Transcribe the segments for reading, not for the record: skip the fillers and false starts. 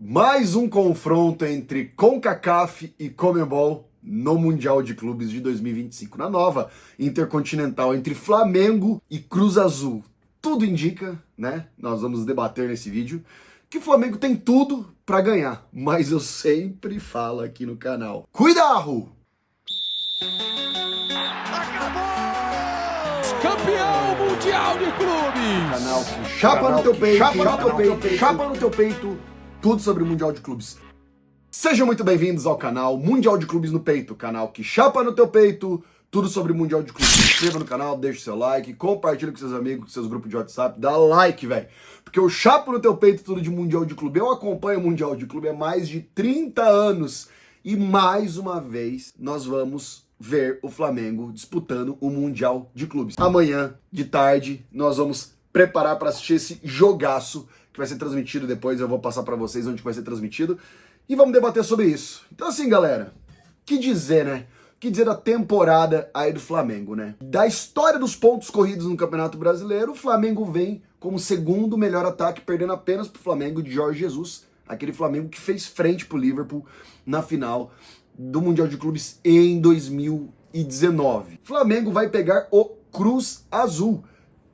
Mais um confronto entre CONCACAF e Conmebol no Mundial de Clubes de 2025, na nova Intercontinental entre Flamengo e Cruz Azul. Tudo indica, né? Nós vamos debater nesse vídeo que o Flamengo tem tudo para ganhar, mas eu sempre falo aqui no canal: cuidado! Campeão mundial de clubes! Canal que chapa no teu peito, chapa no teu peito, tudo sobre o Mundial de Clubes. Sejam muito bem-vindos ao canal Mundial de Clubes no Peito, canal que chapa no teu peito, tudo sobre o Mundial de Clubes. Se inscreva no canal, deixa o seu like, compartilha com seus amigos, com seus grupos de WhatsApp, dá like, velho. Porque eu chapo no teu peito tudo de Mundial de Clube. Eu acompanho o Mundial de Clube há mais de 30 anos e mais uma vez nós vamos ver o Flamengo disputando o Mundial de Clubes. Amanhã, de tarde, nós vamos preparar para assistir esse jogaço que vai ser transmitido depois. Eu vou passar para vocês onde vai ser transmitido e vamos debater sobre isso. Então assim, galera, que dizer, né? Que dizer da temporada aí do Flamengo, né? Da história dos pontos corridos no Campeonato Brasileiro, o Flamengo vem como segundo melhor ataque, perdendo apenas pro Flamengo de Jorge Jesus, aquele Flamengo que fez frente pro Liverpool na final do Mundial de Clubes em 2019. Flamengo vai pegar o Cruz Azul,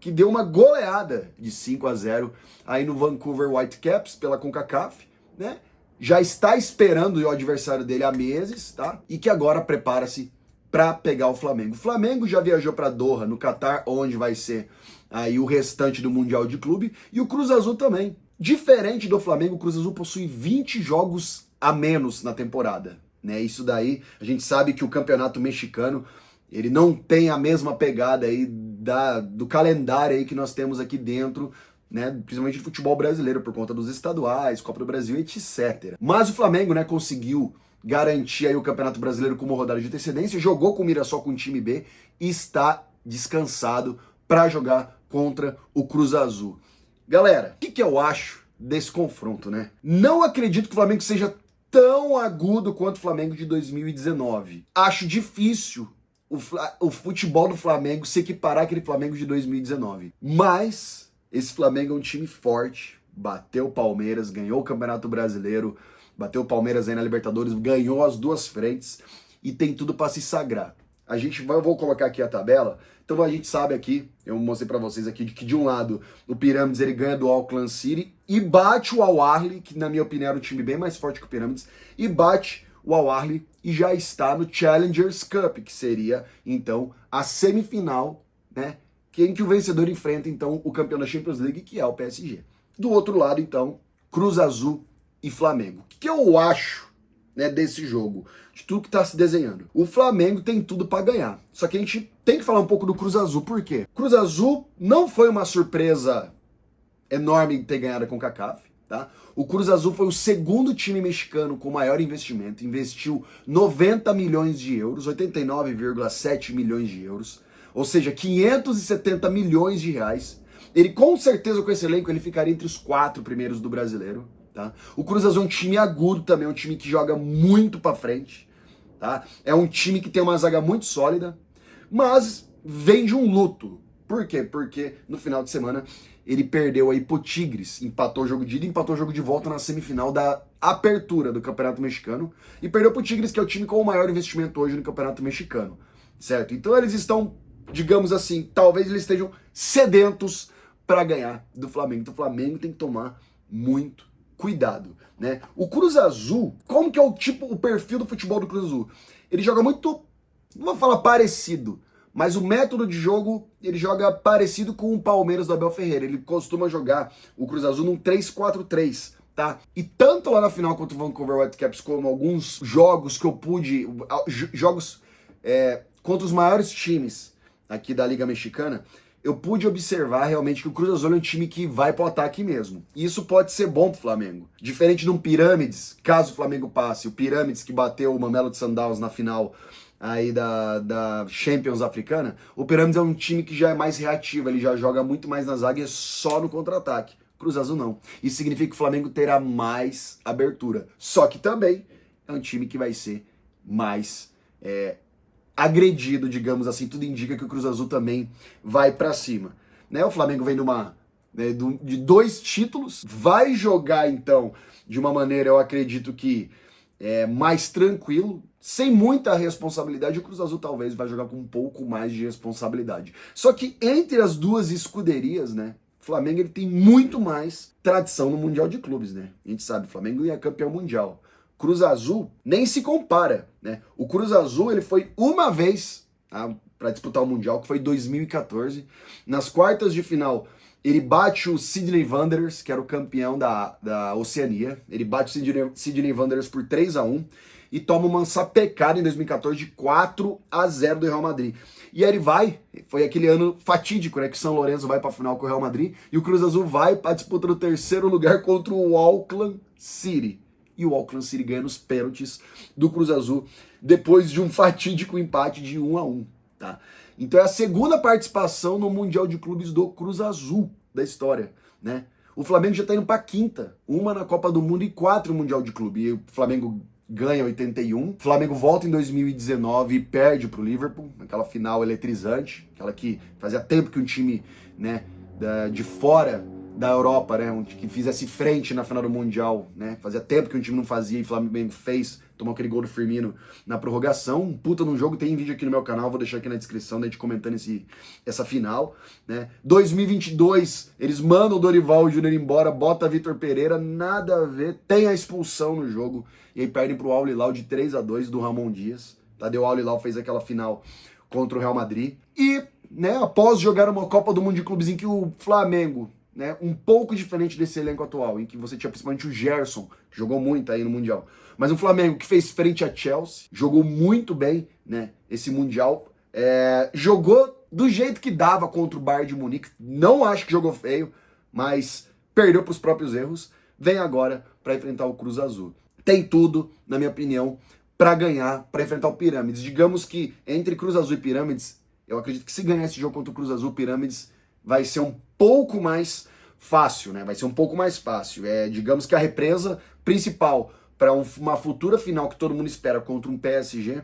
que deu uma goleada de 5-0 aí no Vancouver Whitecaps pela CONCACAF, né? Já está esperando o adversário dele há meses, tá? E que agora prepara-se para pegar o Flamengo. O Flamengo já viajou para Doha, no Catar, onde vai ser aí o restante do Mundial de Clube, e o Cruz Azul também. Diferente do Flamengo, o Cruz Azul possui 20 jogos a menos na temporada, né? Isso daí, a gente sabe que o campeonato mexicano, ele não tem a mesma pegada aí do calendário aí que nós temos aqui dentro, né, principalmente de futebol brasileiro, por conta dos estaduais, Copa do Brasil, etc. Mas o Flamengo, né, conseguiu garantir aí o Campeonato Brasileiro com uma rodada de antecedência, jogou com o Mirassol com o time B e está descansado para jogar contra o Cruz Azul. Galera, o que eu acho desse confronto, né? Não acredito que o Flamengo seja tão agudo quanto o Flamengo de 2019. Acho difícil o futebol do Flamengo se equiparar àquele Flamengo de 2019. Mas esse Flamengo é um time forte, bateu o Palmeiras, ganhou o Campeonato Brasileiro, bateu o Palmeiras aí na Libertadores, ganhou as duas frentes e tem tudo para se sagrar. Eu vou colocar aqui a tabela, então a gente sabe aqui, eu mostrei para vocês aqui, que de um lado o Pirâmides ele ganha do Auckland City e bate o Al Ahly, que na minha opinião era um time bem mais forte que o Pirâmides, e bate o Al Ahly e já está no Challengers Cup, que seria então a semifinal, né? Em que o vencedor enfrenta, então, o campeão da Champions League, que é o PSG. Do outro lado, então, Cruz Azul e Flamengo. O que eu acho, né, desse jogo, de tudo que está se desenhando? O Flamengo tem tudo para ganhar. Só que a gente tem que falar um pouco do Cruz Azul. Por quê? Cruz Azul não foi uma surpresa enorme de ter ganhado a CONCACAF, tá? O Cruz Azul foi o segundo time mexicano com maior investimento. Investiu 90 milhões de euros, 89,7 milhões de euros. Ou seja, 570 milhões de reais. Ele, com certeza, com esse elenco, ele ficaria entre os 4 primeiros do brasileiro, tá? O Cruz Azul é um time agudo também, é um time que joga muito pra frente, tá? É um time que tem uma zaga muito sólida, mas vem de um luto. Por quê? Porque no final de semana ele perdeu aí pro Tigres, empatou o jogo de ida e empatou o jogo de volta na semifinal da apertura do Campeonato Mexicano e perdeu pro Tigres, que é o time com o maior investimento hoje no Campeonato Mexicano, certo? Então eles estão, digamos assim, talvez eles estejam sedentos para ganhar do Flamengo. Então o Flamengo tem que tomar muito cuidado, né? O Cruz Azul, como que é o perfil do futebol do Cruz Azul? Ele joga muito, não vou falar parecido, mas o método de jogo, ele joga parecido com o Palmeiras do Abel Ferreira. Ele costuma jogar o Cruz Azul num 3-4-3, tá? E tanto lá na final contra o Vancouver Whitecaps, como alguns jogos que eu pude, contra os maiores times aqui da Liga Mexicana, eu pude observar realmente que o Cruz Azul é um time que vai pro ataque mesmo. E isso pode ser bom pro Flamengo. Diferente de um Pirâmides, caso o Flamengo passe, o Pirâmides que bateu o Mamelo de Sundowns na final aí da Champions africana, o Pirâmides é um time que já é mais reativo, ele já joga muito mais na zaga e é só no contra-ataque. Cruz Azul não. Isso significa que o Flamengo terá mais abertura. Só que também é um time que vai ser mais agredido, digamos assim. Tudo indica que o Cruz Azul também vai para cima, né? O Flamengo vem de uma né, de 2 títulos. Vai jogar, então, de uma maneira, eu acredito que mais tranquilo, sem muita responsabilidade. O Cruz Azul talvez vai jogar com um pouco mais de responsabilidade. Só que entre as duas escuderias, né, o Flamengo ele tem muito mais tradição no Mundial de Clubes, né? A gente sabe, o Flamengo é campeão mundial. Cruz Azul nem se compara, né? O Cruz Azul ele foi uma vez, tá, para disputar o Mundial, que foi em 2014. Nas quartas de final, ele bate o Sydney Wanderers, que era o campeão da Oceania. Ele bate o Sydney Wanderers por 3-1 e toma uma sapecada em 2014 de 4-0 do Real Madrid. E aí ele vai, foi aquele ano fatídico, né, que o São Lourenço vai para a final com o Real Madrid e o Cruz Azul vai para a disputa do 3º lugar contra o Auckland City. E o Auckland City ganha nos pênaltis do Cruz Azul depois de um fatídico empate de 1-1, tá? Então é a segunda participação no Mundial de Clubes do Cruz Azul da história, né? O Flamengo já tá indo pra 5ª, uma na Copa do Mundo e 4 no Mundial de Clube. E o Flamengo ganha 81, o Flamengo volta em 2019 e perde pro Liverpool, aquela final eletrizante, aquela que fazia tempo que um time, né, de fora da Europa, né, que fizesse frente na final do Mundial, né, fazia tempo que um time não fazia e o Flamengo fez, tomou aquele gol do Firmino na prorrogação, um puta num jogo, tem vídeo aqui no meu canal, vou deixar aqui na descrição, da gente comentando essa final, né. 2022, eles mandam o Dorival Júnior embora, bota Vitor Pereira, nada a ver, tem a expulsão no jogo, e aí perdem pro Al Hilal de 3-2 do Ramon Dias, Tadeu Al Hilal fez aquela final contra o Real Madrid, e, né, após jogar uma Copa do Mundo de Clubes em que o Flamengo, né, um pouco diferente desse elenco atual, em que você tinha principalmente o Gerson, que jogou muito aí no Mundial, mas um Flamengo que fez frente a Chelsea, jogou muito bem, né, esse Mundial, jogou do jeito que dava contra o Bayern de Munique, não acho que jogou feio, mas perdeu para os próprios erros, vem agora para enfrentar o Cruz Azul. Tem tudo, na minha opinião, para ganhar, para enfrentar o Pirâmides. Digamos que entre Cruz Azul e Pirâmides, eu acredito que se ganhar esse jogo contra o Cruz Azul, Pirâmides vai ser um pouco mais fácil, né? Vai ser um pouco mais fácil. Digamos que a represa principal para uma futura final que todo mundo espera contra um PSG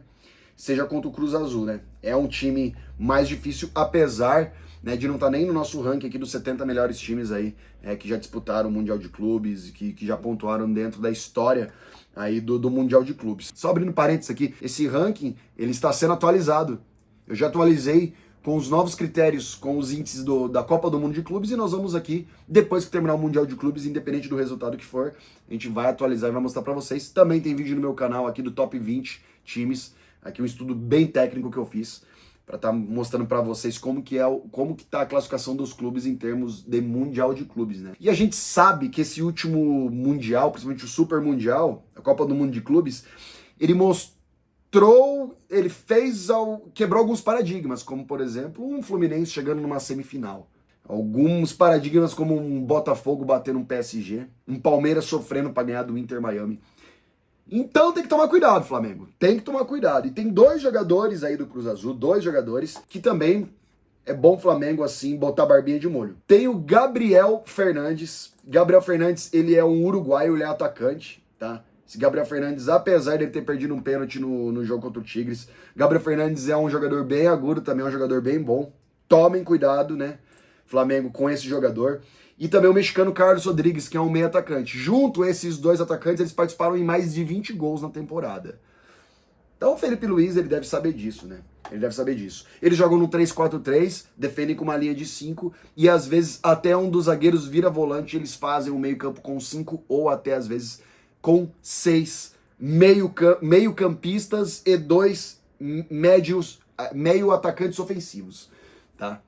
seja contra o Cruz Azul, né? É um time mais difícil, apesar, né, de não estar nem no nosso ranking aqui dos 70 melhores times aí que já disputaram o Mundial de Clubes, que já pontuaram dentro da história aí do Mundial de Clubes. Só abrindo parênteses aqui, esse ranking ele está sendo atualizado. Eu já atualizei com os novos critérios, com os índices da Copa do Mundo de Clubes, e nós vamos aqui, depois que terminar o Mundial de Clubes, independente do resultado que for, a gente vai atualizar e vai mostrar pra vocês. Também tem vídeo no meu canal aqui do Top 20 times, aqui um estudo bem técnico que eu fiz, pra estar mostrando pra vocês como que tá a classificação dos clubes em termos de Mundial de Clubes, né? E a gente sabe que esse último Mundial, principalmente o Super Mundial, a Copa do Mundo de Clubes, ele quebrou alguns paradigmas, como por exemplo um Fluminense chegando numa semifinal, alguns paradigmas como um Botafogo batendo um PSG, um Palmeiras sofrendo para ganhar do Inter Miami. Então tem que tomar cuidado, Flamengo, tem que tomar cuidado. E tem 2 jogadores aí do Cruz Azul, 2 jogadores que também é bom Flamengo assim botar barbinha de molho. Tem o Gabriel Fernandes. Gabriel Fernandes, ele é um uruguaio, ele é atacante, tá? Esse Gabriel Fernandes, apesar de ele ter perdido um pênalti no jogo contra o Tigres, Gabriel Fernandes é um jogador bem agudo, também é um jogador bem bom. Tomem cuidado, né, Flamengo, com esse jogador. E também o mexicano Carlos Rodrigues, que é um meio atacante. Junto esses 2 atacantes, eles participaram em mais de 20 gols na temporada. Então o Felipe Luiz, ele deve saber disso, né? Ele deve saber disso. Eles jogam no 3-4-3, defendem com uma linha de 5, e às vezes até um dos zagueiros vira volante, eles fazem um meio campo com 5, ou até às vezes com 6 meio-campistas e 2 meio atacantes ofensivos, tá?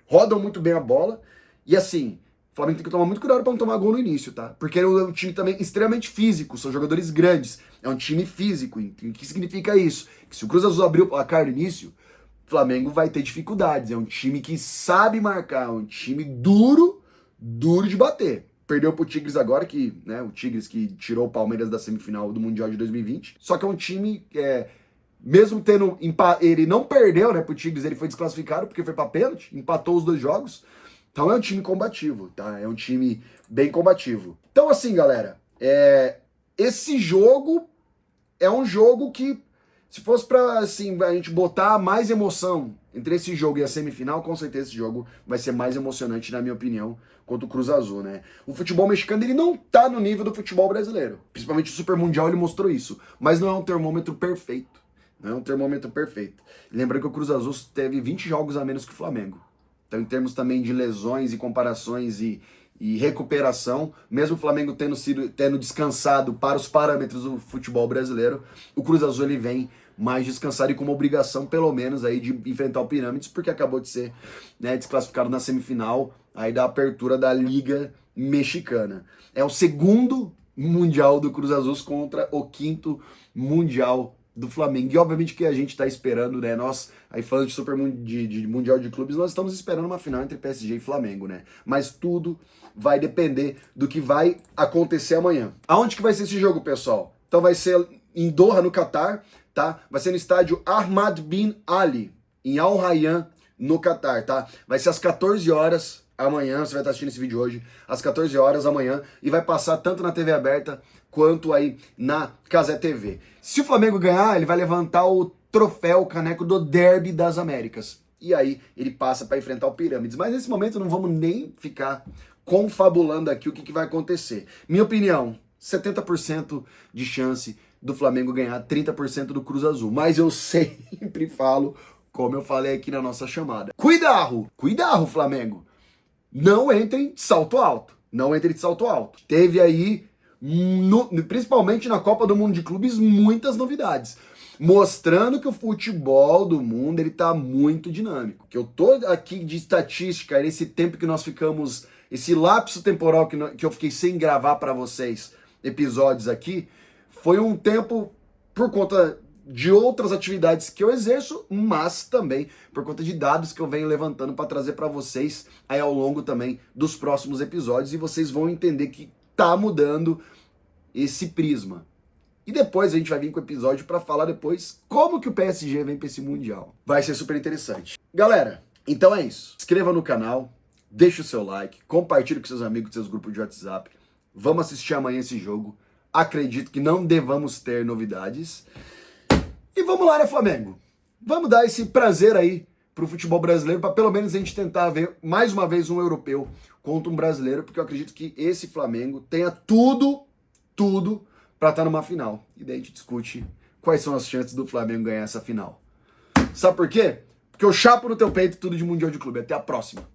Rodam muito bem a bola, e assim, o Flamengo tem que tomar muito cuidado para não tomar gol no início, tá? Porque é um time também extremamente físico, são jogadores grandes, é um time físico. O que significa isso? Que se o Cruz Azul abrir o placar no início, o Flamengo vai ter dificuldades, é um time que sabe marcar, é um time duro de bater. Perdeu pro Tigres agora, né, o Tigres que tirou o Palmeiras da semifinal do Mundial de 2020. Só que é um time mesmo tendo ele não perdeu, né, pro Tigres, ele foi desclassificado porque foi pra pênalti, empatou os 2 jogos. Então é um time combativo, tá? É um time bem combativo. Então assim, galera, esse jogo é um jogo que Se fosse pra, assim, a gente botar mais emoção entre esse jogo e a semifinal, com certeza esse jogo vai ser mais emocionante, na minha opinião, contra o Cruz Azul, né? O futebol mexicano, ele não tá no nível do futebol brasileiro. Principalmente o Super Mundial, ele mostrou isso. Mas não é um termômetro perfeito. Não é um termômetro perfeito. Lembrando que o Cruz Azul teve 20 jogos a menos que o Flamengo. Então, em termos também de lesões e comparações e recuperação, mesmo o Flamengo tendo descansado para os parâmetros do futebol brasileiro, o Cruz Azul ele vem mais descansado e com uma obrigação, pelo menos, aí de enfrentar o Pirâmides, porque acabou de ser, né, desclassificado na semifinal aí da apertura da Liga Mexicana. É o segundo Mundial do Cruz Azul contra o quinto Mundial do Flamengo. E obviamente que a gente tá esperando, né? Nós, aí falando de Mundial de Clubes, nós estamos esperando uma final entre PSG e Flamengo, né? Mas tudo vai depender do que vai acontecer amanhã. Aonde que vai ser esse jogo, pessoal? Então vai ser em Doha, no Catar, tá? Vai ser no estádio Ahmad Bin Ali, em Al Rayyan, no Catar, tá? Vai ser às 14 horas amanhã, você vai estar assistindo esse vídeo hoje, às 14 horas amanhã, e vai passar tanto na TV aberta quanto aí na Cazé TV. Se o Flamengo ganhar, ele vai levantar o troféu, o caneco do Derby das Américas. E aí ele passa para enfrentar o Pirâmides. Mas nesse momento não vamos nem ficar confabulando aqui o que vai acontecer. Minha opinião, 70% de chance do Flamengo ganhar, 30% do Cruz Azul. Mas eu sempre falo, como eu falei aqui na nossa chamada. Cuidado, Flamengo. Não entrem de salto alto. Não entrem de salto alto. Teve aí, principalmente na Copa do Mundo de Clubes, muitas novidades. Mostrando que o futebol do mundo, ele tá muito dinâmico. Que eu tô aqui de estatística, nesse tempo que nós ficamos, esse lapso temporal que eu fiquei sem gravar para vocês episódios aqui, foi um tempo por conta de outras atividades que eu exerço, mas também por conta de dados que eu venho levantando para trazer para vocês aí ao longo também dos próximos episódios, e vocês vão entender que tá mudando esse prisma. E depois a gente vai vir com o episódio para falar depois como que o PSG vem para esse Mundial. Vai ser super interessante. Galera, então é isso. Se inscreva no canal, deixa o seu like, compartilhe com seus amigos, com seus grupos de WhatsApp. Vamos assistir amanhã esse jogo. Acredito que não devamos ter novidades. E vamos lá, né, Flamengo? Vamos dar esse prazer aí pro futebol brasileiro, para pelo menos a gente tentar ver mais uma vez um europeu contra um brasileiro, porque eu acredito que esse Flamengo tenha tudo para estar numa final. E daí a gente discute quais são as chances do Flamengo ganhar essa final. Sabe por quê? Porque eu chapo no teu peito tudo de Mundial de Clube. Até a próxima.